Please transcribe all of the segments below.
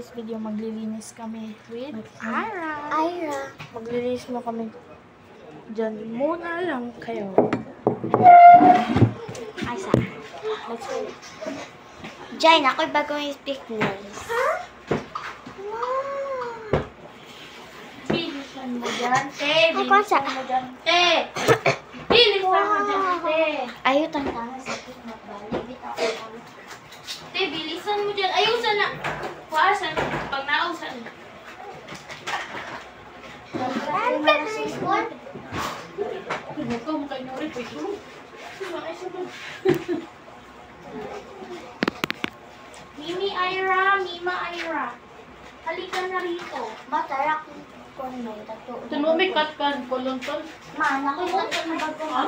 today's video, maglilinis kami with Ira. Maglilinis mo kami dyan. Muna lang kayo. Asa. Let's go. Diyan, ako'y bagong speakness. Wow. Bilisan mo dyan, te. Bilisan mo dyan, te. Bilisan mo dyan, te. Ayaw tantang sa magbalik. Te, bilisan mo dyan. Ayaw sana. Kuwasan. Pag nausan. Huwag ka mo kayo na rin. Mima Ira. Halika na rito. Matarak ko may tato. Tunumik kat kan kolonton. Man, ako'y tato na bago mo.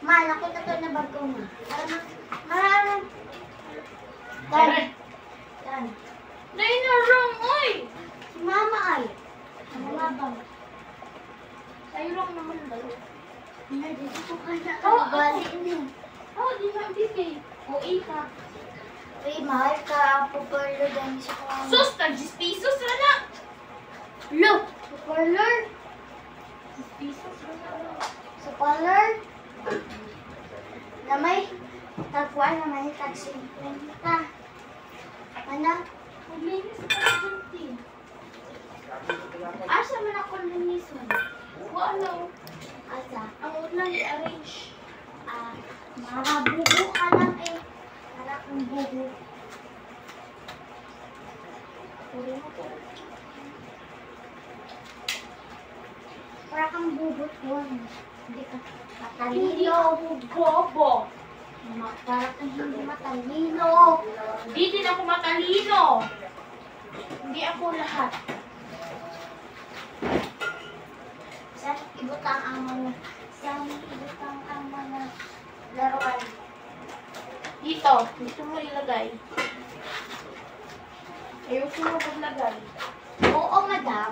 Man, ako'y tato na bago mo. Marami. Dan. Dahil na wrong, oy! Si Mama ay. Malabang. Sa'yo lang naman daw. Dito ka na. Oh, Balik niyo. Oh, di na bigay. O, ka. Uy, mahal ka. Pupulo din sa kong. Sus, tag-10 pesos na na. Look! Sa parlor. 10 pesos na na. Sa parlor. Na may tagpuan na may taxi. Ano? Maglinis ka na dyan, Asa man ako linis mo? wala. Asa? Ang ulan i-arrange. Marabubo ka lang eh. Para kang bubo. Puro mo to. Para kang bubot yun. Hindi ka Hindi matalino. ako bobo. Para kang hindi matalino. Hindi din ako matalino. Hindi ako lahat. Saan ibutang ang mga laruan? Dito mo ilagay. Ayusin mo paglagay. Oo, madam.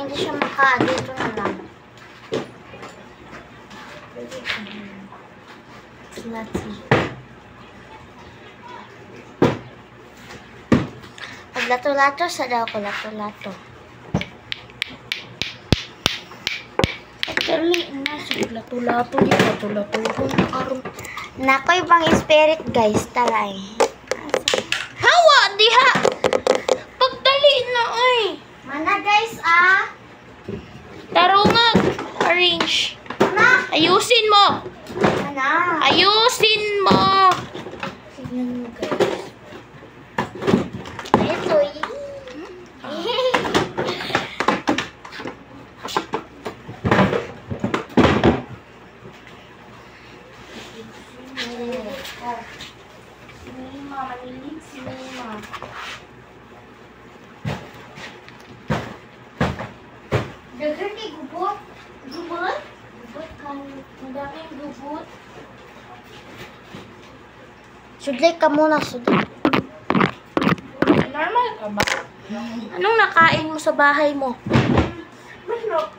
Hindi siya dito na lang. Slutty. Paglato-lato sa daw ko lato-lato. Dali na. Lato-lato. Lato-lato. Nakoy bang spirit guys, taray. Hawa! Diha! Pagdali na ay! Mana guys, Tarungag! Arrange. Mana? Ayusin mo! Mana? Ayusin mo! Tignan mo guys. Ito Si Mima, manilig si Mima. Dagan kay gubot. Gubot? Gubot kayo. Madaming gubot. Sudlay ka muna, sudlay. Normal ka ba? Anong nakain mo sa bahay mo? Masarap.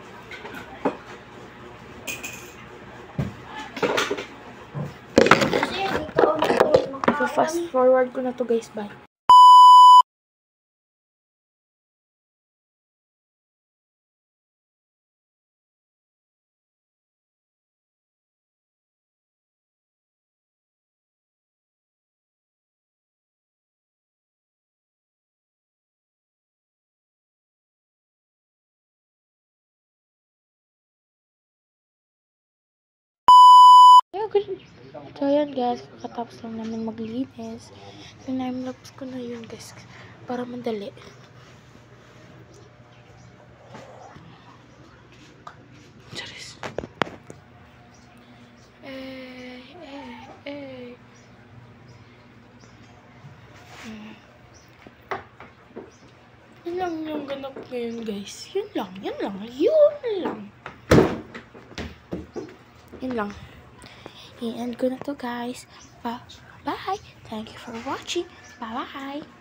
Kasi dito Fast forward ko na to guys, bye. So ayan guys, kakatapos lang namin maglinis. Time-lapse ko na yun guys, para madali. Charis. Yun lang yung ganap ngayon guys. Yun lang. Yun lang. I-end ko na to guys. Bye. Thank you for watching. Bye-bye.